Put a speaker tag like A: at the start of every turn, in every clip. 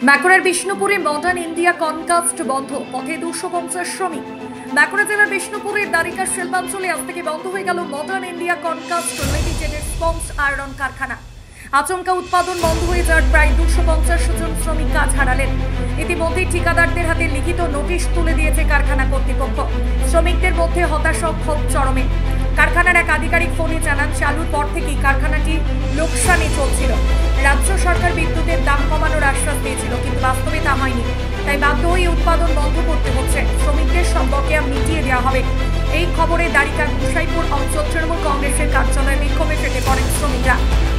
A: বাঁকুড়ার বিষ্ণুপুরে modern India কনকাস্ট বন্ধ, পথে 250 শ্রমিক। বাঁকুড়া জেলার বিষ্ণুপুরের দ্বারিকা শিল্পাঞ্চলে আজ থেকে বন্ধ হয়ে গেল মডার্ন ইন্ডিয়া কনকাস্ট লিমিটেডের স্পঞ্জ আয়রন কারখানা। আচমকা উৎপাদন বন্ধ হয়ে যাওয়ার প্রায় 250 জন শ্রমিক কাজ হারালেন। ইতিমধ্যে ঠিকাদারদের হাতে লিখিত নোটিশ তুলে দিয়েছে কারখানা কর্তৃপক্ষ। শ্রমিকদের মধ্যে হতাশা ও ক্ষোভ চরমে। কারখানার এক আধিকারিক ফোনে জানান, চালুর পর থেকেই কারখানাটি লোকসানে চলছিল। রাজ্য সরকার বিদ্যুতের দাম কমানোর আশ্বাস দিয়েছিল, কিন্তু বাস্তবে তা হয়নি। তাই বাধ্য হয়ে উৎপাদন বন্ধ করতে হচ্ছে। শ্রমিকদের সব বকেয়া মিটিয়ে দেওয়া হবে। এই খবরে দ্বারিকা গোসাইপুর অঞ্চল তৃণমূল কংগ্রেসের কার্যালয়ে বিক্ষোভে ফেটে পড়েন শ্রমিকরা।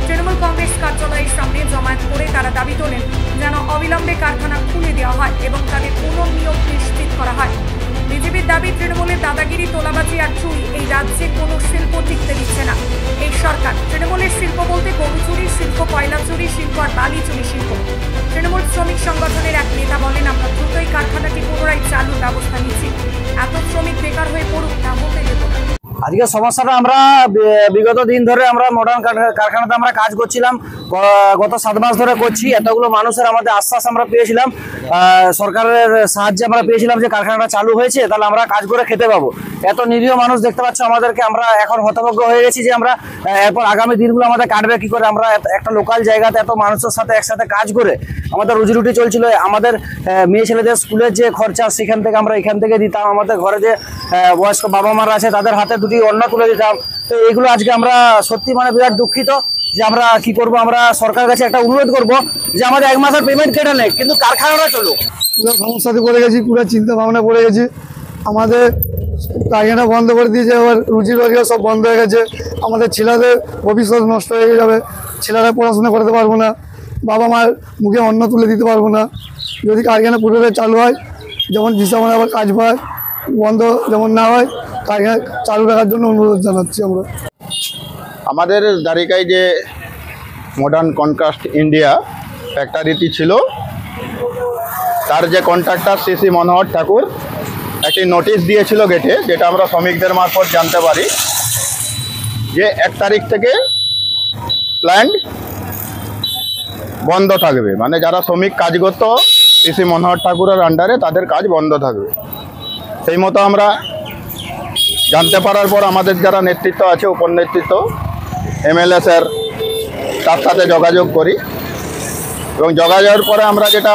A: তৃণমূল কংগ্রেস কার্যালয়ের সামনে জমায়েত করে তারা দাবি তোলেন যেন অবিলম্বে কারখানা খুলে দেওয়া হয় এবং তাদের পুনর্নিয়োগ নিশ্চিত করা হয়। বিজেপির দাবি, তৃণমূলের দাদাগিরি, তোলাবাজি আর চুরি এই রাজ্যে কোনো শিল্প টিকতে দিচ্ছে না এই সরকার। তৃণমূলের শিল্প বলতে গরু চুরি শিল্প, কয়লা চুরি শিল্প আর বালি চুরি শিল্প। তৃণমূল শ্রমিক সংগঠনের এক নেতা বলেন, আমরা দ্রুতই কারখানাটি পুনরায় চালুর ব্যবস্থা নিচ্ছি। এত শ্রমিক বেকার হয়ে পড়ুক তা হতে দেব না।
B: আজকে সমস্যাটা আমরা বিগত দিন ধরে আমরা মডার্ন কারখানাতে আমরা কাজ করছিলাম, গত 7 মাস ধরে করছি। এতগুলো মানুষের আমাদের আশ্বাস আমরা পেয়েছিলাম, সরকারের সাহায্যে আমরা পেয়েছিলাম যে কারখানাটা চালু হয়েছে, তাহলে আমরা কাজ করে খেতে পাবো। এত নিরীহ মানুষ দেখতে পাচ্ছ আমাদেরকে, আমরা এখন হতভাগ্য হয়ে গেছি যে আমরা এরপর আগামী দিনগুলো আমাদের কাটবে কি করে। আমরা একটা লোকাল জায়গাতে এত মানুষের সাথে একসাথে কাজ করে আমাদের রুজি রুটি চলছিল। আমাদের মেয়ে ছেলেদের স্কুলের যে খরচা সেখান থেকে আমরা এখান থেকে দিতাম। আমাদের ঘরে যে বয়স্ক বাবা মারা আছে তাদের হাতে দুটি অন্ন তুলে দিতাম। তো এইগুলো আজকে আমরা সত্যি বিরাট দুঃখিত যে আমরা কি করব। আমরা সরকারের কাছে একটা অনুরোধ করব যে আমাদের 1 মাসের পেমেন্ট কেটে নেই, কিন্তু কারখানাটা চলুক।
C: পুরো সমস্যাতে পড়ে গেছি, পুরো চিন্তা ভাবনা পড়ে গেছি। আমাদের কারখানা বন্ধ করে দিয়েছে, এবার রুজি রোজগার সব বন্ধ হয়ে গেছে। আমাদের ছেলেদের ভবিষ্যৎ নষ্ট হয়ে যাবে, ছেলেরা পড়াশোনা করতে পারবো না, বাবা মার মুখে অন্ন তুলে দিতে পারবো না। যদি কারখানা পুরোটাই চালু হয়, যেমন হিসাব আবার কাজ পায়, বন্ধ যেমন না হয়, কারখানা চালু রাখার জন্য অনুরোধ জানাচ্ছি আমরা।
D: আমাদের দ্বারিকায় যে মডার্ন কনকাস্ট ইন্ডিয়া ফ্যাক্টরিটি ছিল, তার যে কন্ট্রাক্টর শ্রী মনোহর ঠাকুর একটি নোটিশ দিয়েছিল গেটে, যেটা আমরা শ্রমিকদের মারফত জানতে পারি যে 1 তারিখ থেকে প্ল্যান্ট বন্ধ থাকবে। মানে যারা শ্রমিক কাজ করত শ্রী মনোহর ঠাকুরের আন্ডারে, তাদের কাজ বন্ধ থাকবে। সেই মতো আমরা জানতে পারার পর আমাদের যারা নেতৃত্ব আছে, উপনেতৃত্ব, এমএলএ স্যার, তার সাথে যোগাযোগ করি এবং যোগাযোগের পরে আমরা যেটা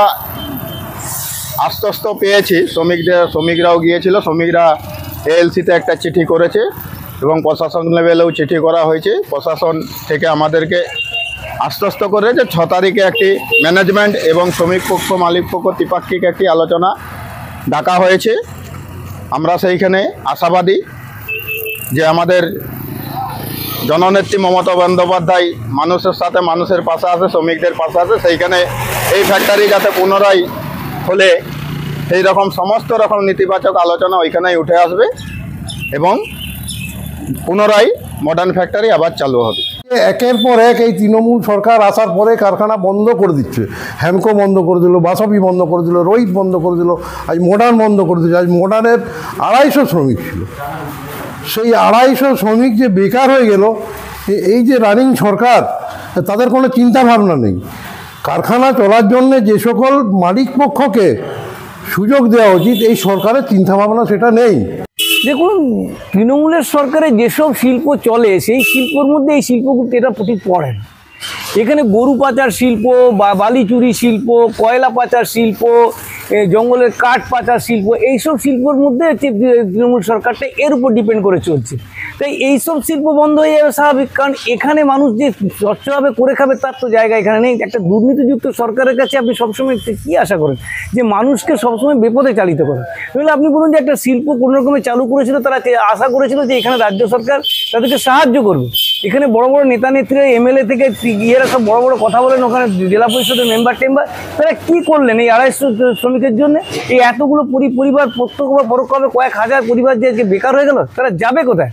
D: আশ্বস্ত পেয়েছি, শ্রমিকরাও গিয়েছিল, শ্রমিকরা এএলসিতে একটা চিঠি করেছে এবং প্রশাসন লেভেলেও চিঠি করা হয়েছে। প্রশাসন থেকে আমাদেরকে আশ্বস্ত করে যে 6 তারিখে একটি ম্যানেজমেন্ট এবং শ্রমিক পক্ষ মালিক পক্ষ ত্রিপাক্ষিক একটি আলোচনা ডাকা হয়েছে। আমরা সেইখানে আশাবাদী যে আমাদের জননেত্রী মমতা বন্দ্যোপাধ্যায় মানুষের সাথে মানুষের পাশে আছে, শ্রমিকদের পাশে আছে। সেইখানে এই ফ্যাক্টরি যাতে পুনরায় খোলে, সেই রকম সমস্ত রকম নেতিবাচক আলোচনা ওইখানেই উঠে আসবে এবং পুনরায় মডার্ন ফ্যাক্টরি আবার চালু হবে।
E: একের পর এক এই তৃণমূল সরকার আসার পরে কারখানা বন্ধ করে দিচ্ছে। হ্যামকো বন্ধ করে দিল, বাসবি বন্ধ করে দিল, রোহিত বন্ধ করে দিল, আজ মডার্ন বন্ধ করে দিচ্ছে। আজ মডার্নের 250 শ্রমিক ছিল, সেই 250 শ্রমিক যে বেকার হয়ে গেল। এই যে রানিং সরকার, তাদের কোনো চিন্তা ভাবনা নেই। কারখানা চলার জন্য যে সকল মালিক পক্ষকে সুযোগ দেওয়া উচিত, এই সরকারের চিন্তাভাবনা সেটা নেই।
F: দেখুন, তৃণমূলের সরকারে যেসব শিল্প চলে, সেই শিল্পর মধ্যে এই শিল্পগুলো এটা ঠিক পড়ে না। এখানে গরু পাচার শিল্প, বা বালি চুরি শিল্প, কয়লা পাচার শিল্প, জঙ্গলের কাঠ পাচার শিল্প, এইসব শিল্পর মধ্যে তৃণমূল সরকারটা এর উপর ডিপেন্ড করে চলছে। তাই এইসব শিল্প বন্ধ হয়ে যাবে স্বাভাবিক, কারণ এখানে মানুষ যে স্বচ্ছভাবে করে খাবে তার তো জায়গা এখানে নেই। একটা দুর্নীতিযুক্ত সরকারের কাছে আপনি সবসময় কী আশা করেন? যে মানুষকে সবসময় বিপদে চালিত করেন। তাহলে আপনি বলুন যে একটা শিল্প কোনো রকমে চালু করেছিল, তারা আশা করেছিল যে এখানে রাজ্য সরকার তাদেরকে সাহায্য করবে। এখানে বড় বড় নেতা নেত্রীরা, এমএলএ থেকে এরা সব বড় বড় কথা বলেন, ওখানে জেলা পরিষদের মেম্বার টেম্বার, তারা কী করলেন এই 250 শ্রমিকের জন্য? এই এতগুলো পরিবার প্রত্যক্ষ বা পরোক্ষভাবে কয়েক হাজার পরিবার যে বেকার হয়ে গেল, তারা যাবে কোথায়?